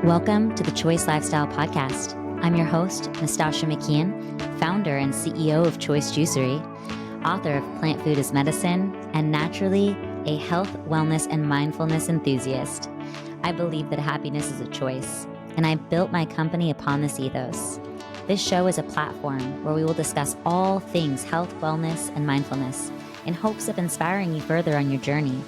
Welcome to the Choice Lifestyle Podcast. I'm your host, Nastasha McKeon, founder and CEO of Choice Juicery, author of Plant Food is Medicine, and naturally a health, wellness, and mindfulness enthusiast. I believe that happiness is a choice, and I built my company upon this ethos. This show is a platform where we will discuss all things health, wellness, and mindfulness in hopes of inspiring you further on your journey.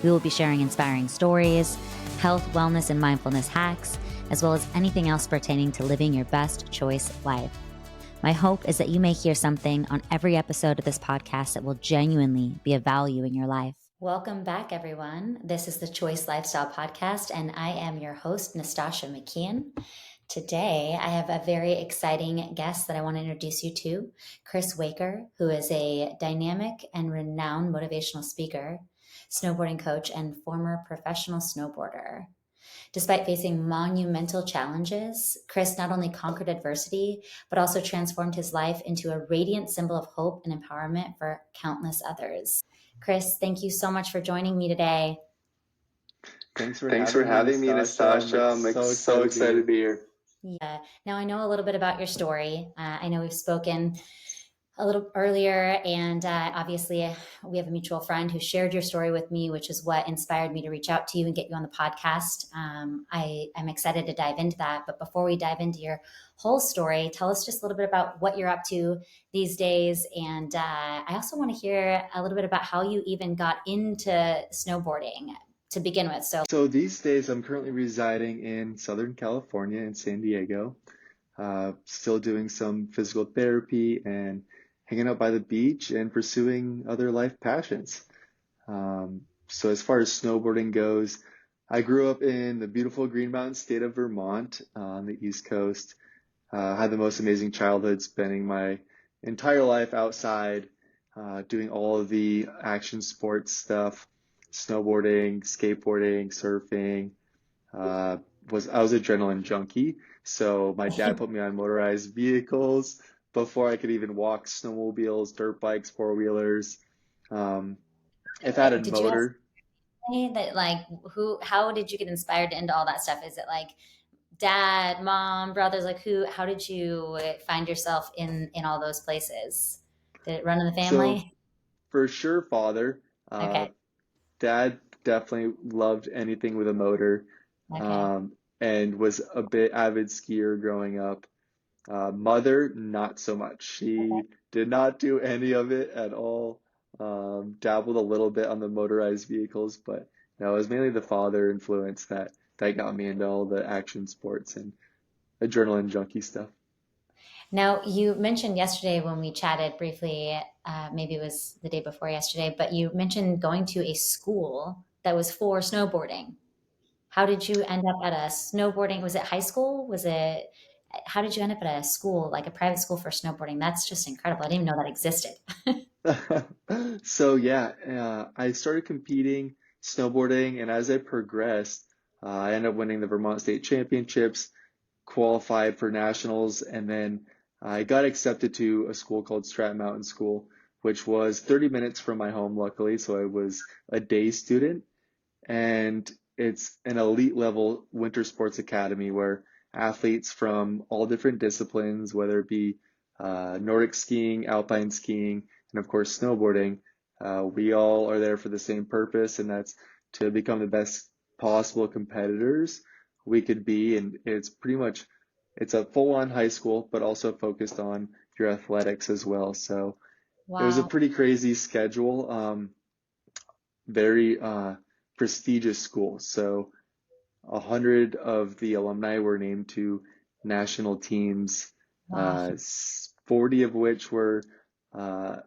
We will be sharing inspiring stories, health, wellness, and mindfulness hacks, as well as anything else pertaining to living your best choice life. My hope is that you may hear something on every episode of this podcast that will genuinely be of value in your life. Welcome back, everyone. This is the Choice Lifestyle Podcast, and I am your host, Nastasha McKeon. Today, I have a very exciting guest that I want to introduce you to, Chris Waker, who is a dynamic and renowned motivational speaker, snowboarding coach, and former professional snowboarder. Despite facing monumental challenges, Chris not only conquered adversity, but also transformed his life into a radiant symbol of hope and empowerment for countless others. Chris, thank you so much for joining me today. Thanks for having me, Nastasha. I'm so excited to be here. Yeah. Now, I know a little bit about your story. I know we've spoken a little earlier, and obviously we have a mutual friend who shared your story with me, which is what inspired me to reach out to you and get you on the podcast. I'm excited to dive into that. But before we dive into your whole story, tell us just a little bit about what you're up to these days. And I also want to hear a little bit about how you even got into snowboarding to begin with. So these days, I'm currently residing in Southern California in San Diego, still doing some physical therapy and hanging out by the beach and pursuing other life passions. So as far as snowboarding goes, I grew up in the beautiful Green Mountain state of Vermont on the East Coast. Had the most amazing childhood, spending my entire life outside, doing all of the action sports stuff, snowboarding, skateboarding, surfing. I was adrenaline junkie, so my dad put me on motorized vehicles before I could even walk snowmobiles, dirt bikes, four-wheelers. If I had a Did motor. you that how did you get inspired into all that stuff? Is it like dad, mom, brothers? How did you find yourself in all those places? Did it run in the family? So for sure, father. Okay. Dad definitely loved anything with a motor, and was a bit avid skier growing up. Mother, not so much. She did not do any of it at all. Dabbled a little bit on the motorized vehicles, but no, it was mainly the father influence that got me into all the action sports and adrenaline junkie stuff. Now, you mentioned yesterday when we chatted briefly, maybe it was the day before yesterday, but you mentioned going to a school that was for snowboarding. How did you end up at a snowboarding? Was it high school? How did you end up at a school, like a private school for snowboarding? That's just incredible. I didn't even know that existed. So yeah, I started competing snowboarding, and as I progressed, I ended up winning the Vermont State Championships, qualified for nationals, and then I got accepted to a school called Stratton Mountain School, which was 30 minutes from my home, luckily. So I was a day student, and it's an elite level winter sports academy where athletes from all different disciplines, whether it be Nordic skiing, alpine skiing, and of course snowboarding, we all are there for the same purpose, and that's to become the best possible competitors we could be. And it's a full-on high school, but also focused on your athletics as well. So it was a Wow. pretty crazy schedule, very prestigious school. So 100 of the alumni were named to national teams, Wow. 40 of which were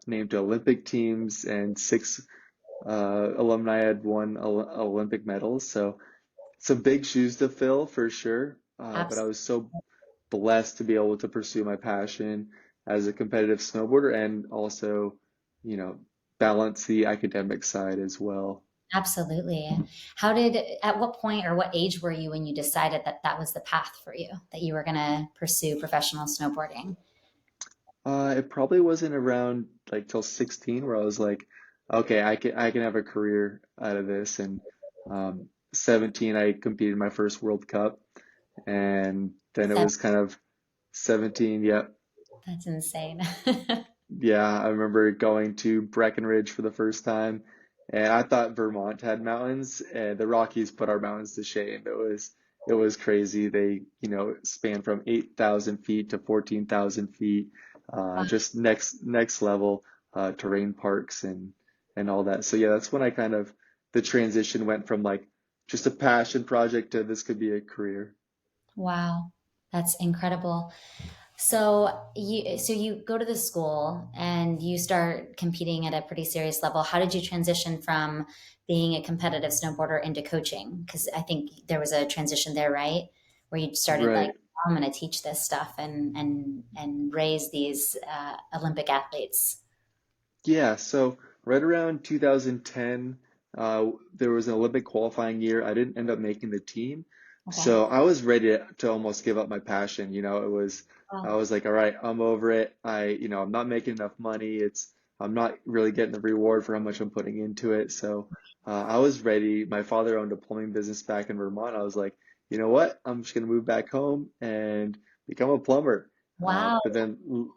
named to Olympic teams, and 6 alumni had won Olympic medals. So some big shoes to fill for sure. But I was so blessed to be able to pursue my passion as a competitive snowboarder and also, balance the academic side as well. Absolutely. At what point or what age were you when you decided that that was the path for you, that you were going to pursue professional snowboarding? It probably wasn't around like till 16 where I was like, okay, I can have a career out of this. And 17, I competed in my first World Cup, And then it Seven. was kind of 17. Yep. That's insane. Yeah, I remember going to Breckenridge for the first time, and I thought Vermont had mountains, and the Rockies put our mountains to shame. It was crazy. They, span from 8,000 feet to 14,000 feet, Wow. just next level terrain parks and all that. So yeah, that's when I kind of the transition went from like just a passion project to this could be a career. Wow. That's incredible. So you go to the school and you start competing at a pretty serious level. How did you transition from being a competitive snowboarder into coaching? Because I think there was a transition there, right? Where you started like, Right. "Oh, I'm going to teach this stuff and raise these Olympic athletes." Yeah, so right around 2010, there was an Olympic qualifying year. I didn't end up making the team, Okay. so I was ready to almost give up my passion. I Wow. was like, all right, I'm over it. I'm not making enough money. I'm not really getting the reward for how much I'm putting into it. So, I was ready. My father owned a plumbing business back in Vermont. I was like, you know what? I'm just gonna move back home and become a plumber. Wow. But then,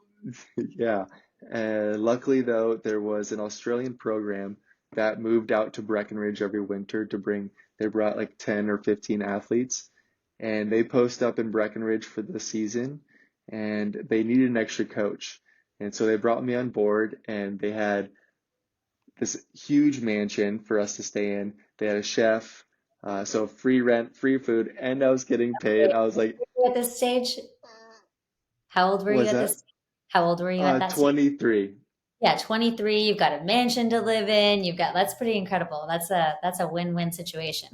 yeah. Luckily, though, there was an Australian program that moved out to Breckenridge every winter they brought like 10 or 15 athletes, and they post up in Breckenridge for the season, and they needed an extra coach. And so they brought me on board, and they had this huge mansion for us to stay in. They had a chef, so free rent, free food, and I was getting paid. Wait, I was like, at this stage, how old were you was at that this? How old were you at that stage? 23? Yeah, 23, you've got a mansion to live in, that's pretty incredible. That's a win-win situation.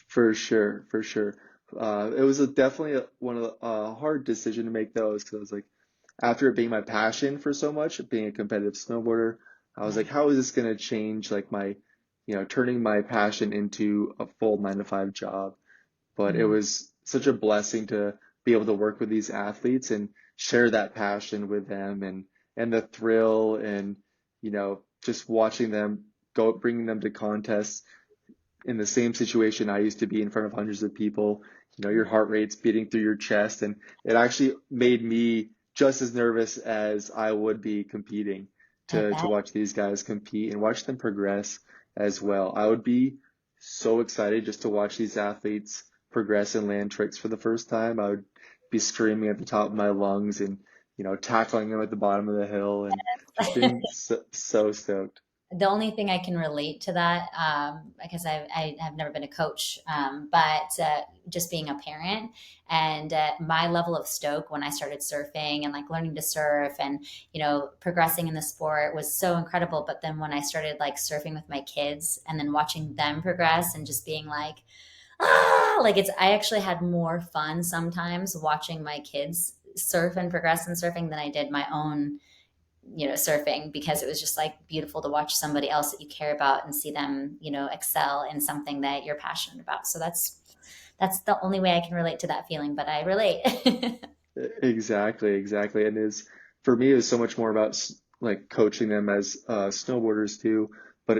For sure, for sure. It was definitely one of the hard decision to make those because I was like, after it being my passion for so much, being a competitive snowboarder, I was Yeah. like, how is this going to change like turning my passion into a full 9 to 5 job? But it Mm, was such a blessing to be able to work with these athletes and share that passion with them and the thrill and just watching them go, bringing them to contests in the same situation I used to be in front of hundreds of people. Your mm. heart rate's beating through your chest, and it actually made me just as nervous as I would be competing I to bet. watch these guys compete and watch them progress as well. I would be so excited just to watch these athletes progress and land tricks for the first time. I would be screaming at the top of my lungs and tackling them at the bottom of the hill and just being so stoked. The only thing I can relate to that, because I have never been a coach, but just being a parent and my level of stoke when I started surfing and like learning to surf and, progressing in the sport was so incredible. But then when I started like surfing with my kids and then watching them progress and just being like, like I actually had more fun sometimes watching my kids surf and progress in surfing than I did my own surfing because it was just like beautiful to watch somebody else that you care about and see them excel in something that you're passionate about. So that's the only way I can relate to that feeling, but I relate. Exactly, exactly. And is for me, it was so much more about like coaching them as snowboarders too, but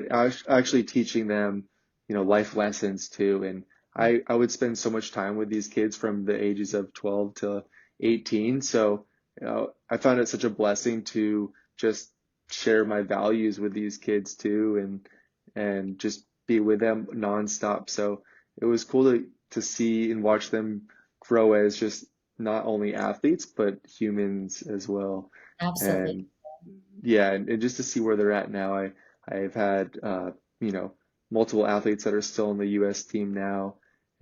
actually teaching them, life lessons too. And I would spend so much time with these kids from the ages of 12 to 18. So, I found it such a blessing to just share my values with these kids too, and just be with them nonstop. So it was cool to see and watch them grow as just not only athletes but humans as well. Absolutely. And yeah, and just to see where they're at now, I've had you know multiple athletes that are still in the U.S. team now,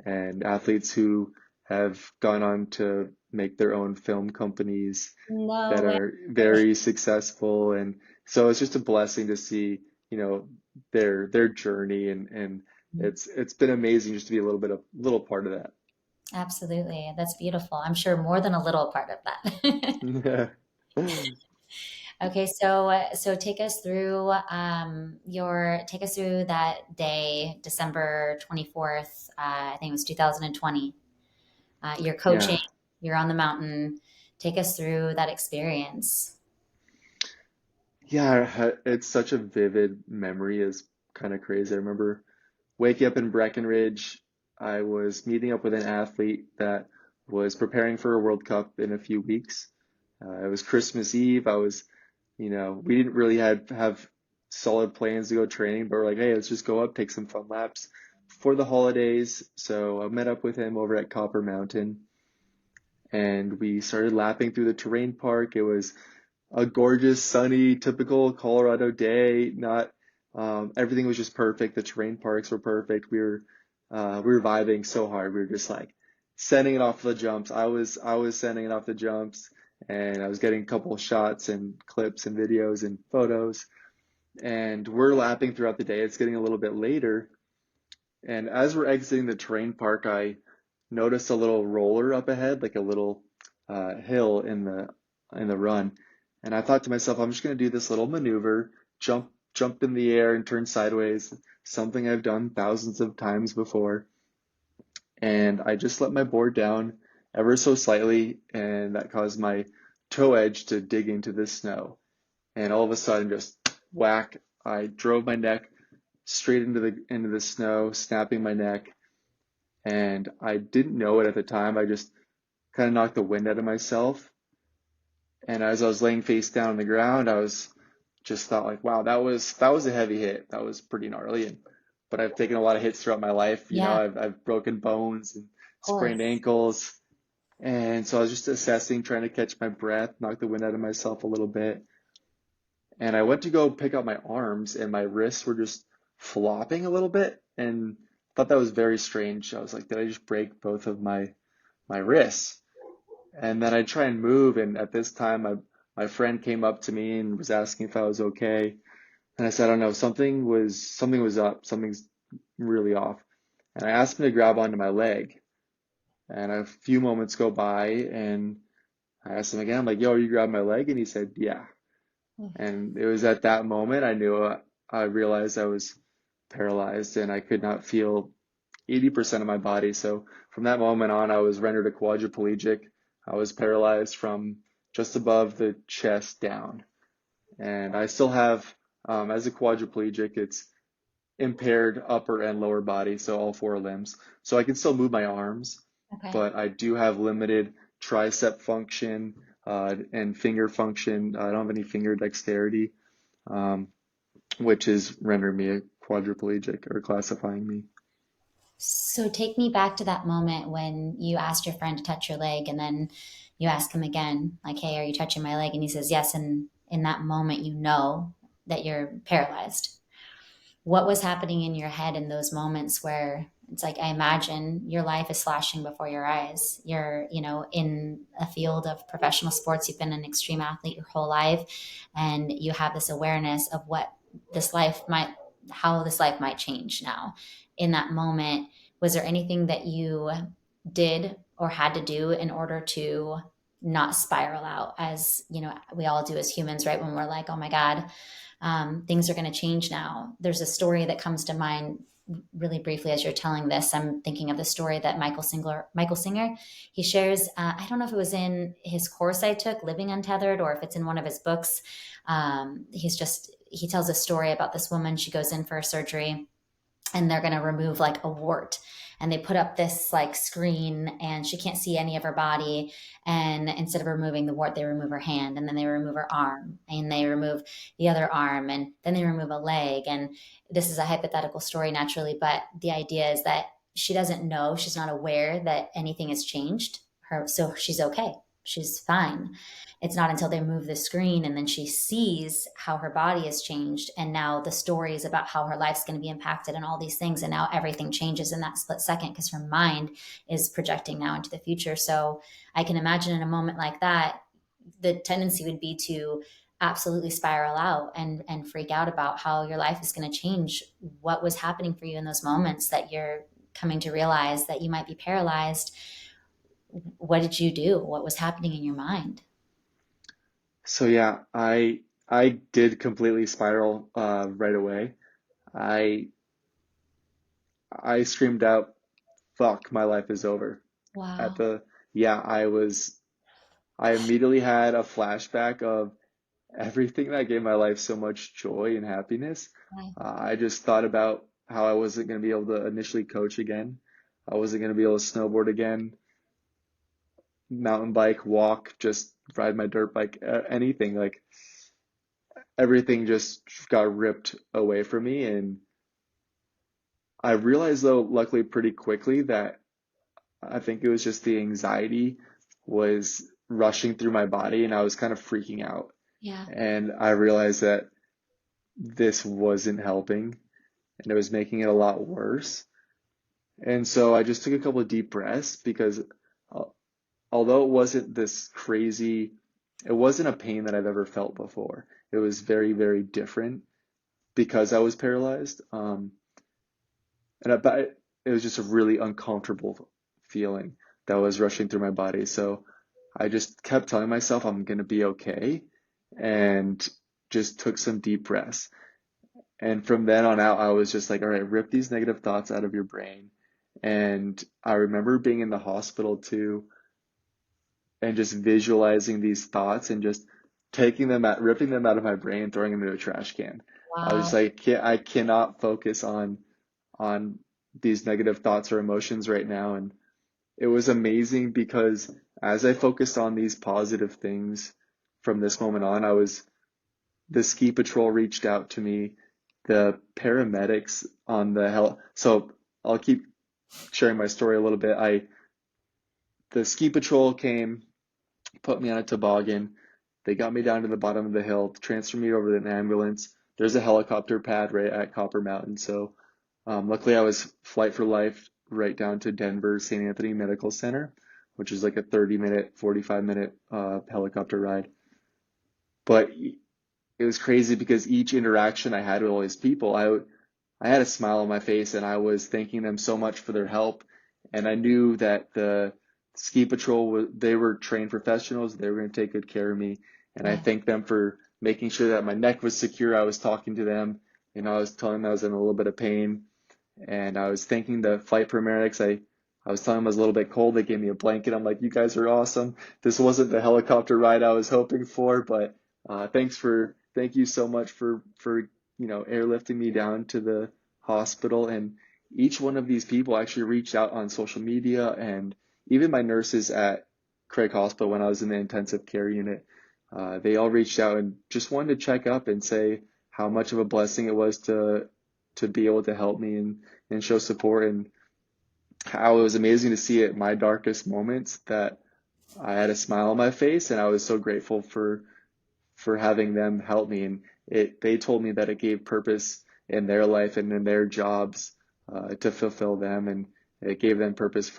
and athletes who have gone on to make their own film companies No that way. are very successful, and so it's just a blessing to see their journey, and it's been amazing just to be a little part of Absolutely. That's beautiful. I'm sure more than a little part of that. that. Okay, so take us through that day, December 24th, I think it was 2020. You're coaching, Yeah. you're on the mountain. Take us through that experience. Yeah, it's such a vivid memory. It's kind of crazy. I remember waking up in Breckenridge. I was meeting up with an athlete that was preparing for a World Cup in a few weeks. It was Christmas Eve. We didn't really have solid plans to go training, but we're like, hey, let's just go up, take some fun laps for the holidays. So I met up with him over at Copper Mountain, and we started lapping through the terrain park. It was a gorgeous, sunny, typical Colorado day. Not Everything was just perfect. The terrain parks were perfect. We were vibing so hard. We were just like sending it off the jumps. I was sending it off the jumps, and I was getting a couple of shots and clips and videos and photos. And we're lapping throughout the day. It's getting a little bit later, and as we're exiting the terrain park, I noticed a little roller up ahead, like a little hill in the run. And I thought to myself, I'm just going to do this little maneuver, jump in the air and turn sideways, something I've done thousands of times before. And I just let my board down ever so slightly, and that caused my toe edge to dig into the snow. And all of a sudden, just whack, I drove my neck straight into the snow, snapping my neck. And I didn't know it at the time. I just kind of knocked the wind out of myself. And as I was laying face down on the ground, I was just thought like, wow, that was a heavy hit. That was pretty gnarly. But I've taken a lot of hits throughout my life. Yeah, I've broken bones and of sprained course. ankles. And so I was just assessing, trying to catch my breath, knock the wind out of myself a little bit. And I went to go pick up my arms, and my wrists were just flopping a little bit, and thought that was very strange. I was like, did I just break both of my wrists? And then I try and move, and at this time, my friend came up to me and was asking if I was okay. And I said, I don't know, something was up, something's really off. And I asked him to grab onto my leg. And a few moments go by, and I asked him again, I'm like, yo, are you grabbing my leg? And he said, yeah. And it was at that moment I realized I was paralyzed and I could not feel 80% of my body. So from that moment on, I was rendered a quadriplegic. I was paralyzed from just above the chest down. And I still have, as a quadriplegic, it's impaired upper and lower body, so all four limbs. So I can still move my arms, Okay. but I do have limited tricep function and finger function. I don't have any finger dexterity, um, which is rendering me a quadriplegic or classifying me. So take me back to that moment when you asked your friend to touch your leg and then you ask him again, like, hey, are you touching my leg? And he says yes. And in that moment, you know that you're paralyzed. What was happening in your head in those moments where it's like, I imagine your life is flashing before your eyes. You're, in a field of professional sports, you've been an extreme athlete your whole life, and you have this awareness of this life might, how this life might change now. In that moment, was there anything that you did or had to do in order to not spiral out, as we all do as humans, right? When we're like, oh my God, things are going to change now. There's a story that comes to mind really briefly as you're telling this. I'm thinking of the story that Michael Singer, he shares. I don't know if it was in his course I took, Living Untethered, or if it's in one of his books. He tells a story about this woman. She goes in for a surgery, and they're going to remove like a wart, and they put up this like screen, and she can't see any of her body, and instead of removing the wart, they remove her hand, and then they remove her arm, and they remove the other arm, and then they remove a leg. And this is a hypothetical story naturally, but the idea is that she doesn't know, she's not aware that anything has changed her, so she's okay, she's fine. It's not until they move the screen and then she sees how her body has changed, and now the stories about how her life's going to be impacted and all these things, and now everything changes in that split second because her mind is projecting now into the future. So I can imagine in a moment like that, the tendency would be to absolutely spiral out and freak out about how your life is going to change. What was happening for you in those moments that you're coming to realize that you might be paralyzed? What did you do? What was happening in your mind? So yeah, I did completely spiral right away. I I screamed out, "Fuck, my life is over." At Wow. the Yeah, I immediately had a flashback of everything that gave my life so much joy and happiness. Wow. I just thought about how I wasn't going to be able to initially coach again. I wasn't going to be able to snowboard again, mountain bike, walk, just ride my dirt bike, anything. Like everything just got ripped away from me. And I realized, though, luckily pretty quickly that I think it was just the anxiety was rushing through my body and I was kind of freaking out. Yeah. And I realized that this wasn't helping and it was making it a lot worse. And so I just took a couple of deep breaths because uh, although it wasn't this crazy, it wasn't a pain that I've ever felt before. It was very, very different because I was paralyzed. But it was just a really uncomfortable feeling that was rushing through my body. So I just kept telling myself I'm going to be okay and just took some deep breaths. And from then on out, I was just like, all right, rip these negative thoughts out of your brain. And I remember being in the hospital too and just visualizing these thoughts and just ripping them out of my brain, throwing them into a trash can. I was Wow. like, I cannot focus on these negative thoughts or emotions right now. And it was amazing because as I focused on these positive things from this moment on, the ski patrol reached out to me, the paramedics on the hell. So I'll keep sharing my story a little bit. The ski patrol came, put me on a toboggan. They got me down to the bottom of the hill, transferred me over to an ambulance. There's a helicopter pad right at Copper Mountain. So luckily I was flight for life right down to Denver St. Anthony Medical Center, which is like a 30-minute, 45-minute helicopter ride. But it was crazy because each interaction I had with all these people, I had a smile on my face and I was thanking them so much for their help. And I knew that the ski patrol, they were trained professionals. They were going to take good care of me. And I Yeah. thanked them for making sure that my neck was secure. I was talking to them, I was telling them I was in a little bit of pain. And I was thanking the flight paramedics. I was telling them I was a little bit cold. They gave me a blanket. I'm like, you guys are awesome. This wasn't the helicopter ride I was hoping for, but thank you so much for airlifting me down to the hospital. And each one of these people actually reached out on social media, and even my nurses at Craig Hospital when I was in the intensive care unit, they all reached out and just wanted to check up and say how much of a blessing it was to be able to help me and show support, and how it was amazing to see at my darkest moments that I had a smile on my face and I was so grateful for having them help me. And they told me that it gave purpose in their life and in their jobs to fulfill them, and it gave them purpose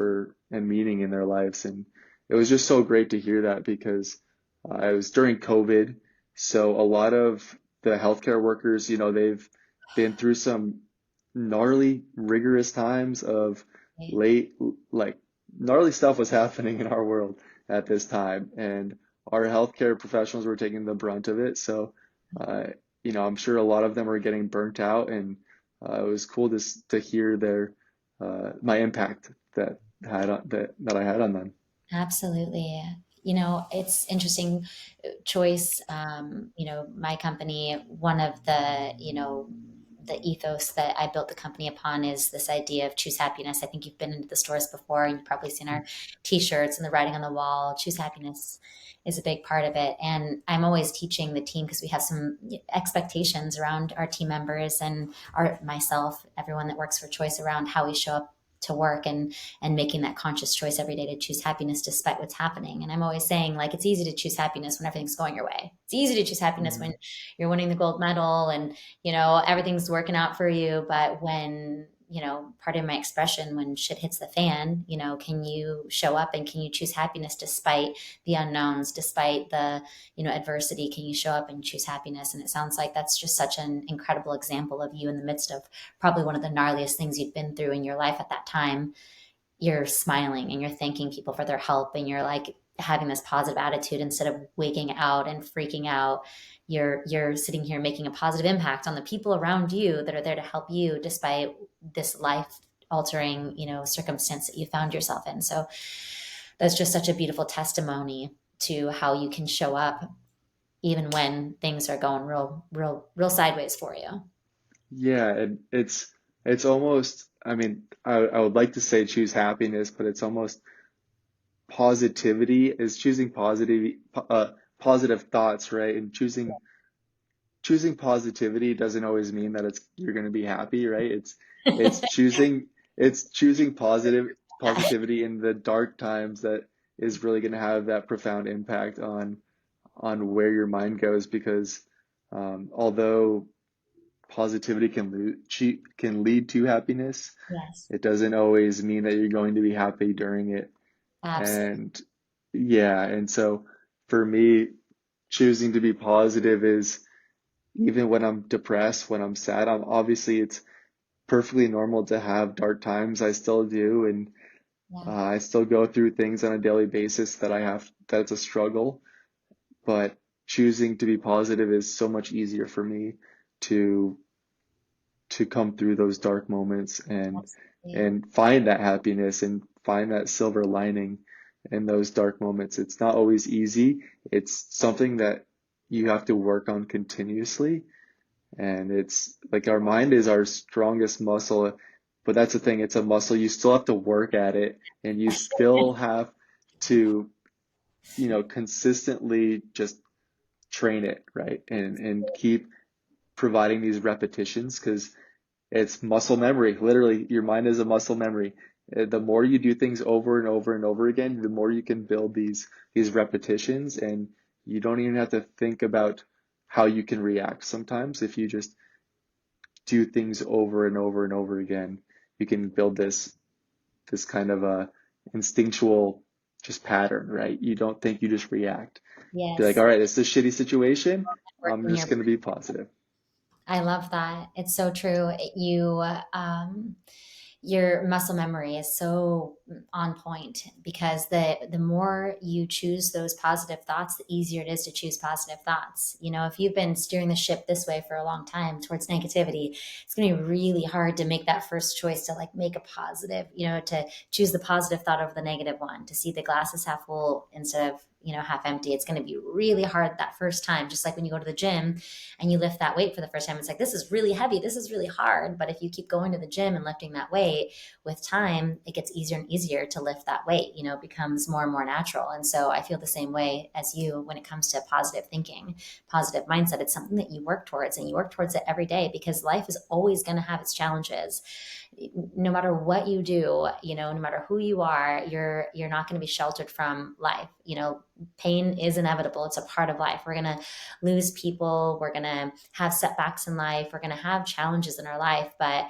and meaning in their lives. And it was just so great to hear that because it was during COVID, so a lot of the healthcare workers, they've been through some gnarly, rigorous times of Right. late, like gnarly stuff was happening in our world at this time, and our healthcare professionals were taking the brunt of it. So, uh, I'm sure a lot of them are getting burnt out, and it was cool to hear my impact that I had on them. Absolutely. You know, it's interesting choice. My company, one of the ethos that I built the company upon is this idea of choose happiness. I think you've been into the stores before and you've probably seen our t-shirts and the writing on the wall. Choose happiness is a big part of it. And I'm always teaching the team because we have some expectations around our team members and myself, everyone that works for Choice around how we show up to work and making that conscious choice every day to choose happiness despite what's happening. And I'm always saying, like, it's easy to choose happiness when everything's going your way. It's easy to choose happiness when Mhm. you're winning the gold medal and everything's working out for you. But when part of my expression, when shit hits the fan, can you show up and can you choose happiness despite the unknowns, despite the adversity? Can you show up and choose happiness? And it sounds like that's just such an incredible example of you in the midst of probably one of the gnarliest things you've been through in your life at that time. You're smiling and you're thanking people for their help and you're like having this positive attitude instead of wigging out and freaking out. You're sitting here making a positive impact on the people around you that are there to help you despite this life altering circumstance that you found yourself in. So that's just such a beautiful testimony to how you can show up even when things are going real sideways for you. Yeah, and it's almost, I mean, I would like to say choose happiness, but it's almost positivity is choosing positive thoughts, right? And choosing positivity doesn't always mean that you're going to be happy, right? It's choosing it's choosing positivity in the dark times that is really going to have that profound impact on where your mind goes because although positivity can lead to happiness, Yes, it doesn't always mean that you're going to be happy during it. absolutely. And yeah, and so for me, choosing to be positive is even when I'm depressed, when I'm sad, it's perfectly normal to have dark times. I still do, and Yeah. I still go through things on a daily basis that's a struggle. But choosing to be positive is so much easier for me to come through those dark moments Absolutely. and find that happiness and find that silver lining in those dark moments. It's not always easy. It's something that you have to work on continuously. And it's like our mind is our strongest muscle, but that's the thing, it's a muscle. You still have to work at it and you still have to, consistently just train it, right? And keep providing these repetitions because it's muscle memory. Literally, your mind is a muscle memory. The more you do things over and over and over again, the more you can build these repetitions, and you don't even have to think about how you can react. Sometimes, if you just do things over and over and over again, you can build this kind of a instinctual just pattern, right? You don't think, you just react. Be like, Yes. all right, it's a shitty situation. I'm Working your just going to be positive. I love that. It's so true. Your muscle memory is so on point because the more you choose those positive thoughts, the easier it is to choose positive thoughts. You know, if you've been steering the ship this way for a long time towards negativity, it's going to be really hard to make that first choice to like make a positive, to choose the positive thought over the negative one, to see the glass is half full instead of, half empty. It's going to be really hard that first time. Just like when you go to the gym and you lift that weight for the first time, it's like, this is really heavy. This is really hard. But if you keep going to the gym and lifting that weight with time, it gets easier and easier to lift that weight, it becomes more and more natural. And so I feel the same way as you when it comes to positive thinking, positive mindset. It's something that you work towards and you work towards it every day because life is always going to have its challenges. No matter what you do, no matter who you are, you're not going to be sheltered from life. Pain is inevitable. It's a part of life. We're going to lose people. We're going to have setbacks in life. We're going to have challenges in our life, but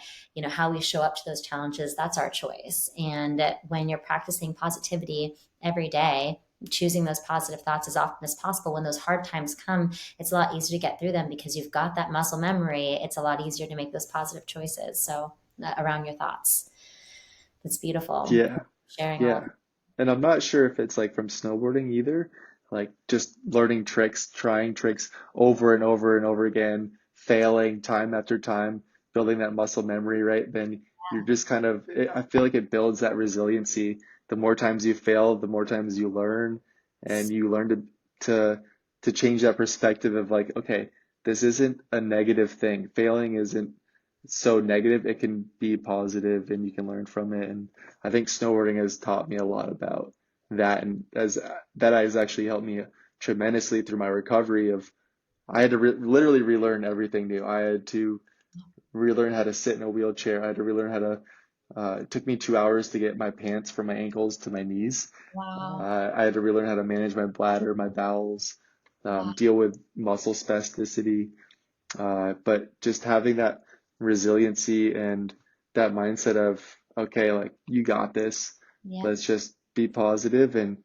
how we show up to those challenges, that's our choice. And when you're practicing positivity every day, choosing those positive thoughts as often as possible, when those hard times come, it's a lot easier to get through them because you've got that muscle memory. It's a lot easier to make those positive choices. So around your thoughts, it's beautiful Yeah. sharing all. Yeah. And I'm not sure if it's like from snowboarding either, like just learning tricks, trying tricks over and over and over again, failing time after time, building that muscle memory, right? Then you're just I feel like it builds that resiliency. The more times you fail, the more times you learn, and you learn to to change that perspective of like, okay, this isn't a negative thing. Failing isn't so negative. It can be positive and you can learn from it. And I think snowboarding has taught me a lot about that, and as that has actually helped me tremendously through my recovery. Of I had to literally relearn everything new. I had to relearn how to sit in a wheelchair. I had to relearn how to. It took me 2 hours to get my pants from my ankles to my knees. Wow. I had to relearn how to manage my bladder, my bowels, Wow. deal with muscle spasticity, but just having that resiliency and that mindset of, okay, like you got this. Yep. Let's just be positive and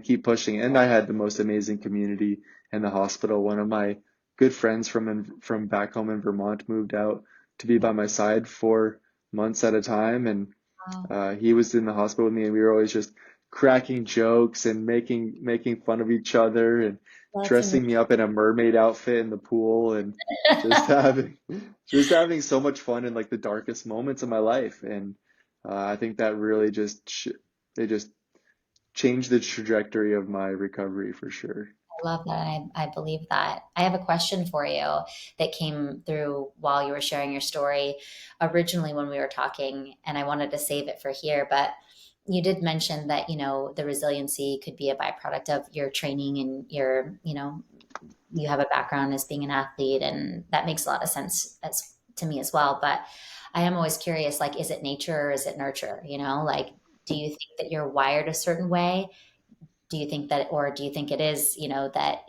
keep pushing. And I had the most amazing community in the hospital. One of my good friends from back home in Vermont moved out to be by my side for months at a time, and Wow. he was in the hospital with me, and we were always just cracking jokes and making fun of each other and That's amazing. dressing me up in a mermaid outfit in the pool and just having just having so much fun in like the darkest moments of my life. And I think that really just it just changed the trajectory of my recovery for sure. I love that. I believe that. I have a question for you that came through while you were sharing your story originally when we were talking, and I wanted to save it for here. But you did mention that, the resiliency could be a byproduct of your training and you have a background as being an athlete, and that makes a lot of sense to me as well. But I am always curious, like, is it nature or is it nurture? Like, do you think that you're wired a certain way? Do you think that, or do you think it is, that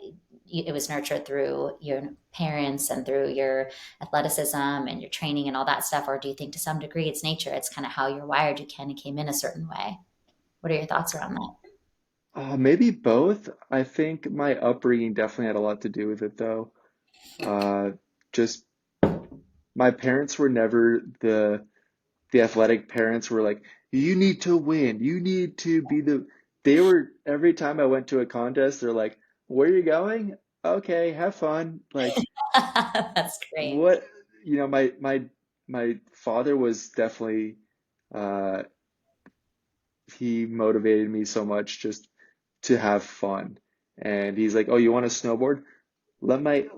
it was nurtured through your parents and through your athleticism and your training and all that stuff? Or do you think to some degree it's nature? It's kind of how you're wired. You kind of came in a certain way. What are your thoughts around that? Maybe both. I think my upbringing definitely had a lot to do with it, though. Uh, just my parents were never the athletic parents were like, you need to win. You need to be they were, every time I went to a contest, they're like, where are you going? Okay, have fun. Like, That's great. what, my father was definitely, uh, he motivated me so much just to have fun. And he's like, oh, you want to snowboard? Let my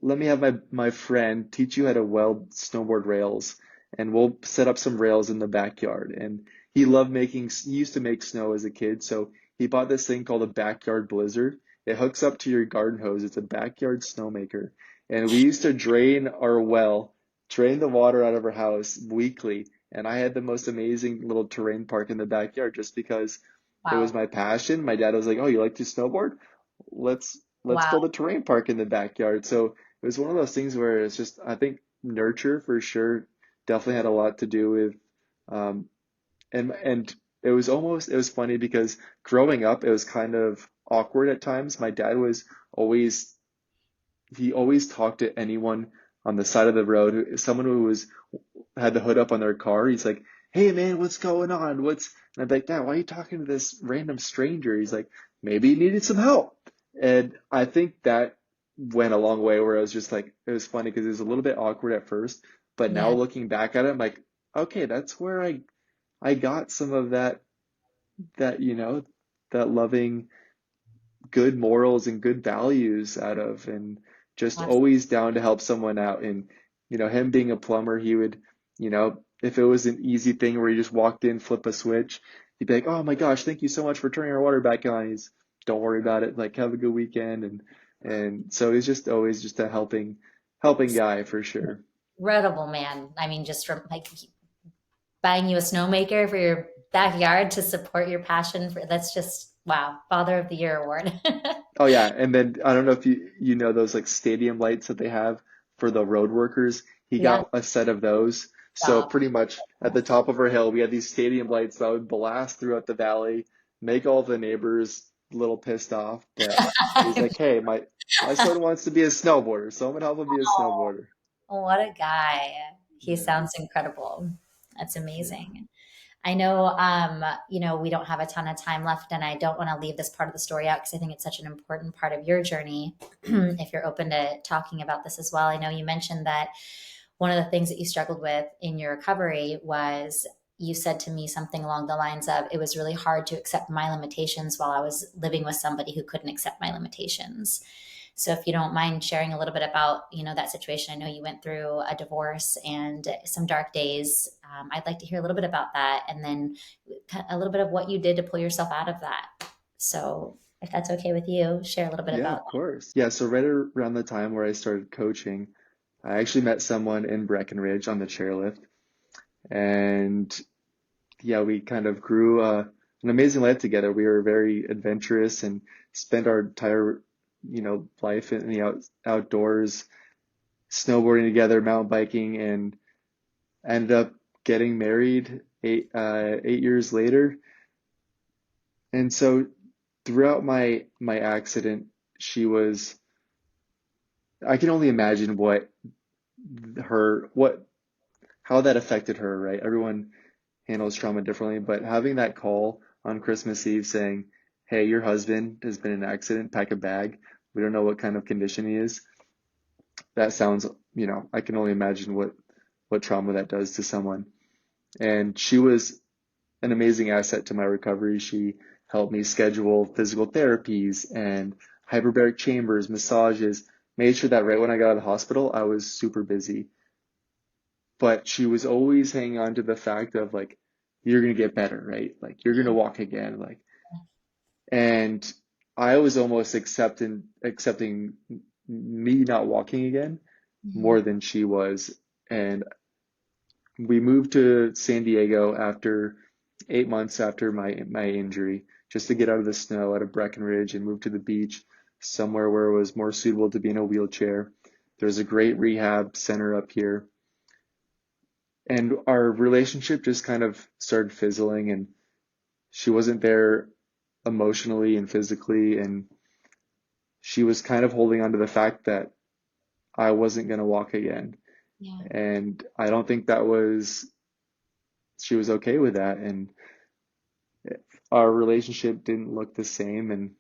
let me have my friend teach you how to weld snowboard rails, and we'll set up some rails in the backyard. And he used to make snow as a kid, so he bought this thing called a backyard blizzard. It hooks up to your garden hose. It's a backyard snowmaker. And we used to drain the water out of our house weekly. And I had the most amazing little terrain park in the backyard just because it was Wow. my passion. My dad was like, "Oh, you like to snowboard? Let's Wow. build a terrain park in the backyard." So it was one of those things where it's just, I think nurture for sure definitely had a lot to do with, um, and it was funny because growing up, it was kind of awkward at times. My dad was always, he always talked to anyone on the side of the road, someone who had the hood up on their car. He's like, "Hey man, what's going on? And I'm like, "Dad, why are you talking to this random stranger?" He's like, "Maybe he needed some help." And I think that went a long way where I was just like, it was funny because it was a little bit awkward at first, but now Yeah. looking back at it, I'm like, okay, that's where I got some of that, that loving, good morals and good values out of, and just always down to help someone out. And him being a plumber, he would, if it was an easy thing where he just walked in, flip a switch, he'd be like, "Oh my gosh, thank you so much for turning our water back on." He's, "Don't worry about it, like, have a good weekend." And so he's just always just a helping guy for sure. Incredible, man. I mean, just from like buying you a snowmaker for your backyard to support your passion for that's just wow, Father of the Year award. Oh yeah, and then I don't know if you know those like stadium lights that they have for the road workers. He Yeah. got a set of those. So Stop. pretty much at the top of our hill, we had these stadium lights that would blast throughout the valley, make all the neighbors a little pissed off. But he's like, "Hey, my son wants to be a snowboarder, so I'm gonna help him be a snowboarder." What a guy. He Yeah, sounds incredible. That's yeah, amazing. I know, we don't have a ton of time left, and I don't want to leave this part of the story out because I think it's such an important part of your journey. If you're open to talking about this as well, I know you mentioned that one of the things that you struggled with in your recovery was you said to me something along the lines of it was really hard to accept my limitations while I was living with somebody who couldn't accept my limitations. So if you don't mind sharing a little bit about, that situation. I know you went through a divorce and some dark days. I'd like to hear a little bit about that and then a little bit of what you did to pull yourself out of that. So if that's okay with you, share a little bit yeah, about of course. Yeah, so right around the time where I started coaching, I actually met someone in Breckenridge on the chairlift, and yeah, we kind of grew an amazing life together. We were very adventurous and spent our entire, life in the outdoors, snowboarding together, mountain biking, and ended up getting married 8 years later. And so throughout my accident, she was, I can only imagine her, what, how that affected her, right? Everyone handles trauma differently, but having that call on Christmas Eve saying, "Hey, your husband has been in an accident, pack a bag. We don't know what kind of condition he is." That sounds, I can only imagine what trauma that does to someone. And she was an amazing asset to my recovery. She helped me schedule physical therapies and hyperbaric chambers, massages, made sure that right when I got out of the hospital, I was super busy. But she was always hanging on to the fact of like, you're gonna get better, right? Like you're gonna walk again, like, and I was almost accepting me not walking again more than she was. And we moved to San Diego after 8 months after my injury, just to get out of the snow, out of Breckenridge, and move to the beach, somewhere where it was more suitable to be in a wheelchair. There's a great rehab center up here. And our relationship just kind of started fizzling, and she wasn't there emotionally and physically, and she was kind of holding on to the fact that I wasn't going to walk again. Yeah. And I don't think she was okay with that. And our relationship didn't look the same. And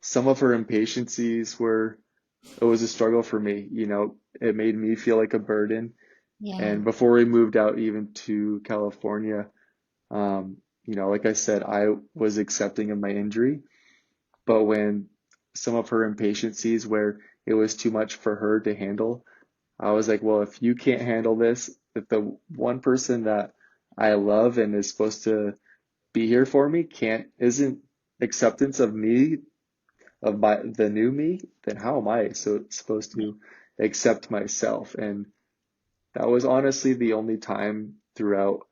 some of her impatiencies it was a struggle for me. It made me feel like a burden. Yeah. And before we moved out even to California, like I said, I was accepting of my injury. But when some of her impatiencies where it was too much for her to handle, I was like, well, if you can't handle this, if the one person that I love and is supposed to be here for me isn't acceptance of me, of the new me, then how am I supposed to accept myself? And that was honestly the only time throughout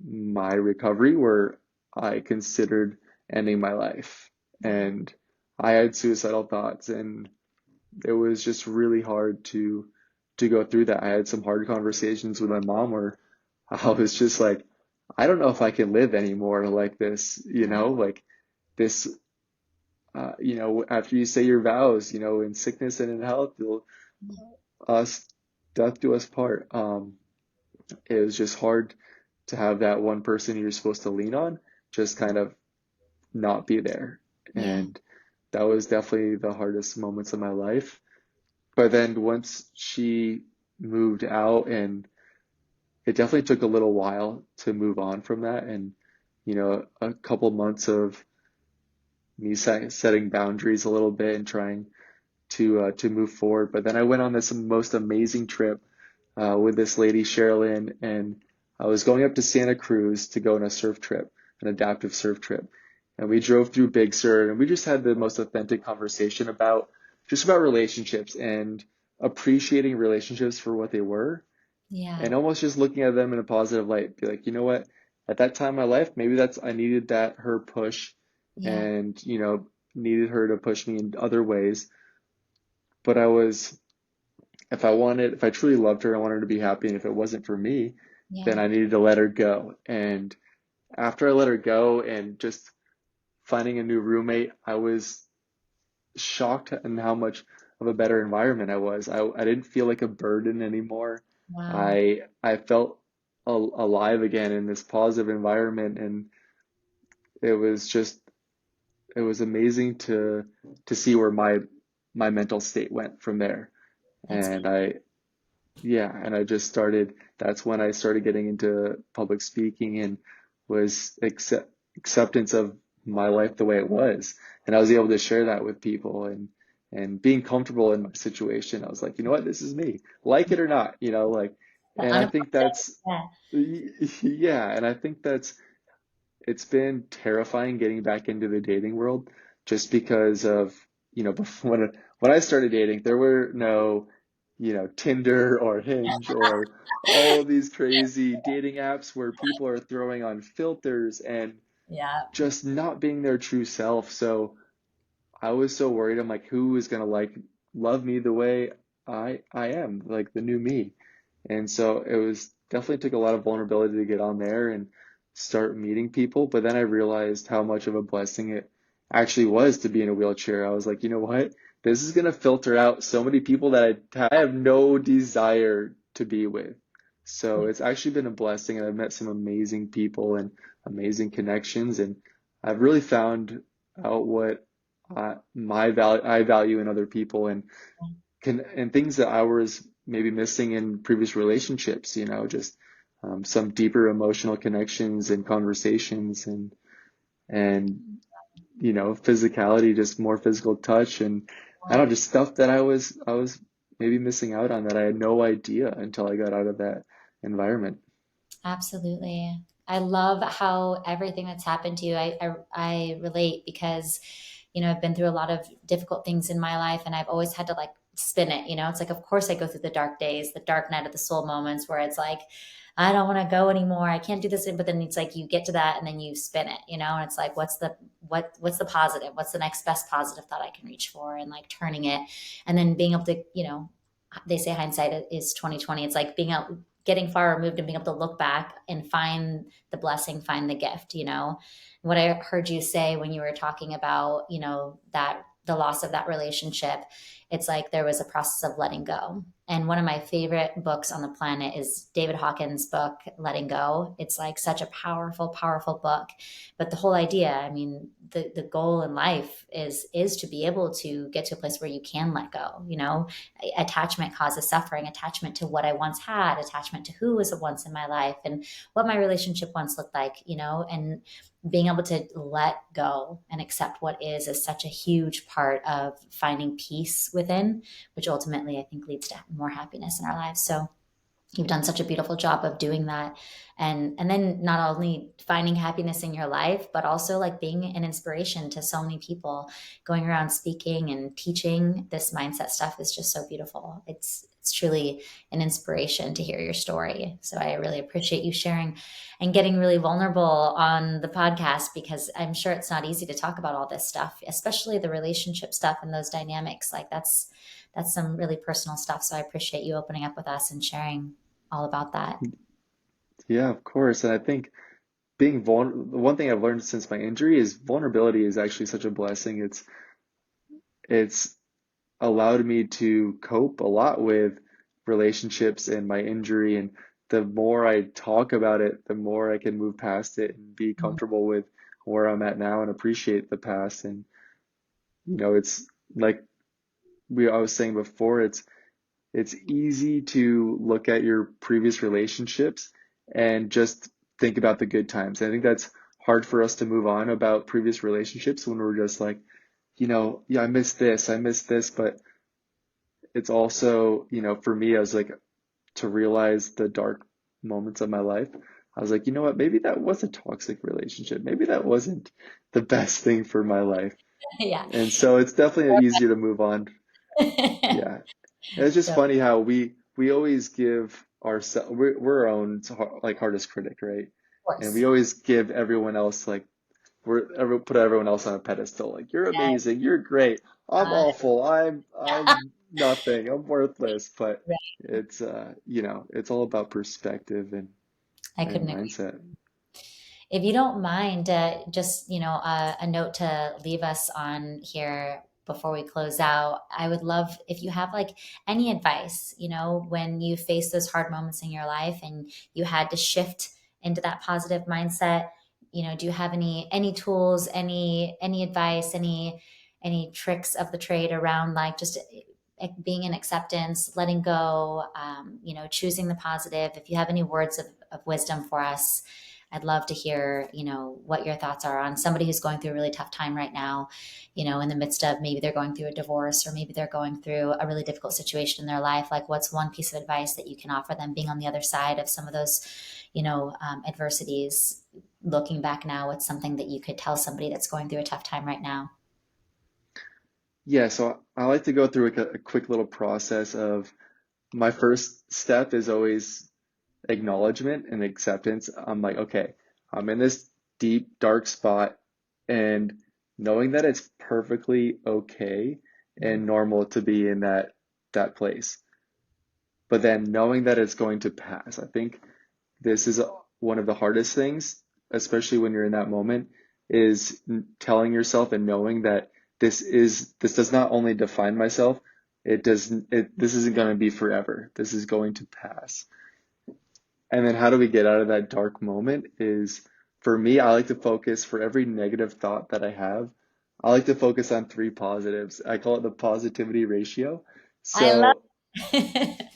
my recovery where I considered ending my life. And I had suicidal thoughts, and it was just really hard to go through that. I had some hard conversations with my mom where I was just like, I don't know if I can live anymore like this, like this, after you say your vows, in sickness and in health, us, death do us part. It was just hard to have that one person you're supposed to lean on just kind of not be there. And that was definitely the hardest moments of my life. But then once she moved out, and it definitely took a little while to move on from that, and a couple months of me setting boundaries a little bit and trying to move forward. But then I went on this most amazing trip with this lady, Sherilyn, and I was going up to Santa Cruz to go on a surf trip, an adaptive surf trip. And we drove through Big Sur, and we just had the most authentic conversation about relationships and appreciating relationships for what they were, and almost just looking at them in a positive light. Be like, you know what? At that time in my life, maybe I needed her push, and needed her to push me in other ways. But if I truly loved her, I wanted her to be happy, and if it wasn't for me, then I needed to let her go. And after I let her go and just finding a new roommate, I was shocked in how much of a better environment I was. I didn't feel like a burden anymore. Wow. I felt alive again in this positive environment, and it was amazing to see where my mental state went from there. And I just that's when I started getting into public speaking, and was acceptance of my life the way it was. And I was able to share that with people, and being comfortable in my situation. I was like, you know what, this is me, like it or not, and I think that's, yeah, and I think it's been terrifying getting back into the dating world, just because of, before, when I started dating, there were no, Tinder or Hinge or all of these crazy dating apps where people are throwing on filters and just not being their true self. So I was so worried. I'm like, who is gonna love me the way I am, like the new me? And so it was definitely took a lot of vulnerability to get on there and start meeting people. But then I realized how much of a blessing it actually was to be in a wheelchair. I was like, you know what? This is gonna filter out so many people that I have no desire to be with. So it's actually been a blessing, and I've met some amazing people and amazing connections, and I've really found out what I value in other people, and things that I was maybe missing in previous relationships, just some deeper emotional connections and conversations, and physicality, just more physical touch, and I don't know, just stuff that I was maybe missing out on that I had no idea until I got out of that environment. Absolutely. I love how everything that's happened to you, I relate because, I've been through a lot of difficult things in my life and I've always had to like spin it. It's like, of course, I go through the dark days, the dark night of the soul moments where it's like, I don't want to go anymore. I can't do this. But then it's like you get to that and then you spin it, and it's like, what's the positive? What's the next best positive thought I can reach for, and like turning it and then being able to, they say hindsight is 2020. It's like being out, getting far removed and being able to look back and find the blessing, find the gift. What I heard you say when you were talking about, that the loss of that relationship, it's like there was a process of letting go. And one of my favorite books on the planet is David Hawkins' book, Letting Go. It's like such a powerful, powerful book. But the whole idea, I mean, the goal in life is to be able to get to a place where you can let go. Attachment causes suffering, attachment to what I once had, attachment to who was once in my life and what my relationship once looked like, and being able to let go and accept what is such a huge part of finding peace within, which ultimately I think leads to more happiness in our lives. So you've done such a beautiful job of doing that, and then not only finding happiness in your life but also like being an inspiration to so many people. Going around speaking and teaching this mindset stuff is just so beautiful. It's truly an inspiration to hear your story, so I really appreciate you sharing and getting really vulnerable on the podcast, because I'm sure it's not easy to talk about all this stuff, especially the relationship stuff and those dynamics. Like that's some really personal stuff, so I appreciate you opening up with us and sharing all about that. Yeah, of course. And I think being vulnerable, the one thing I've learned since my injury is vulnerability is actually such a blessing. It's allowed me to cope a lot with relationships and my injury. And the more I talk about it, the more I can move past it and be Mhm. comfortable with where I'm at now and appreciate the past. And, it's like I was saying before, it's easy to look at your previous relationships and just think about the good times. I think that's hard for us to move on about previous relationships when we're just like, yeah, I miss this, but it's also, for me, I was like, to realize the dark moments of my life, I was like, you know what, maybe that was a toxic relationship. Maybe that wasn't the best thing for my life. Yeah. And so it's definitely easier to move on. Yeah. And it's just So, of funny how we always give ourselves we're our own like hardest critic, right? And we course. always give everyone else like put everyone else on a pedestal. Like you're Yes. amazing, you're great. I'm Uh, awful. I'm nothing. I'm worthless. But right. it's all about perspective I and couldn't agree. mindset. If you don't mind, just a note to leave us on here before we close out. I would love if you have like any advice. When you face those hard moments in your life and you had to shift into that positive mindset. Do you have any tools, any advice, any tricks of the trade around like just being in acceptance, letting go, choosing the positive? If you have any words of wisdom for us, I'd love to hear, what your thoughts are on somebody who's going through a really tough time right now, in the midst of maybe they're going through a divorce or maybe they're going through a really difficult situation in their life. Like, what's one piece of advice that you can offer them being on the other side of some of those, adversities? Looking back now, what's something that you could tell somebody that's going through a tough time right now? Yeah, so I like to go through a quick little process of my first step is always acknowledgement and acceptance. I'm like, okay, I'm in this deep, dark spot, and knowing that it's perfectly okay and normal to be in that place. But then knowing that it's going to pass. I think this is one of the hardest things, especially when you're in that moment, is telling yourself and knowing that this does not only define myself, this isn't going to be forever. This is going to pass. And then how do we get out of that dark moment is, for me, I like to focus for every negative thought that I have, I like to focus on three positives. I call it the positivity ratio. I love So,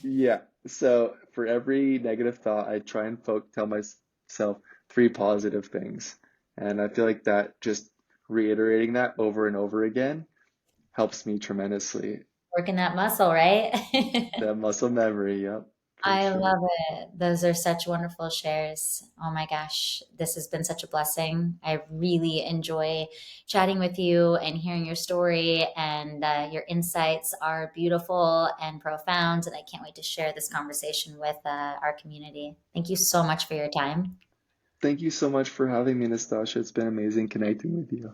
yeah. So for every negative thought, I try and tell myself three positive things. And I feel like that just reiterating that over and over again helps me tremendously. Working that muscle, right? That muscle memory, yep. I Sure. love it. Those are such wonderful shares. Oh my gosh, this has been such a blessing. I really enjoy chatting with you and hearing your story, and your insights are beautiful and profound. And I can't wait to share this conversation with our community. Thank you so much for your time. Thank you so much for having me, Nastasha. It's been amazing connecting with you.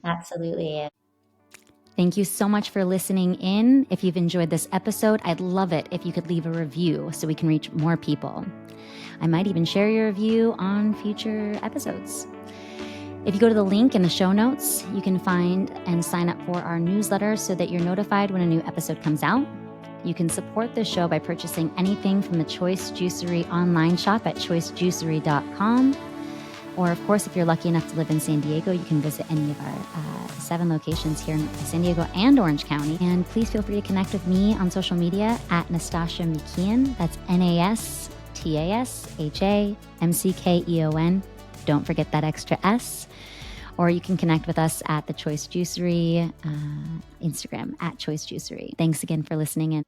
Absolutely. Thank you so much for listening in. If you've enjoyed this episode, I'd love it if you could leave a review so we can reach more people. I might even share your review on future episodes. If you go to the link in the show notes, you can find and sign up for our newsletter so that you're notified when a new episode comes out. You can support the show by purchasing anything from the Choice Juicery online shop at choicejuicery.com. Or, of course, if you're lucky enough to live in San Diego, you can visit any of our 7 locations here in San Diego and Orange County. And please feel free to connect with me on social media at Nastasha Mickeon. That's NASTASHAMCKEON. Don't forget that extra S. Or you can connect with us at the Choice Juicery Instagram at Choice Juicery. Thanks again for listening in.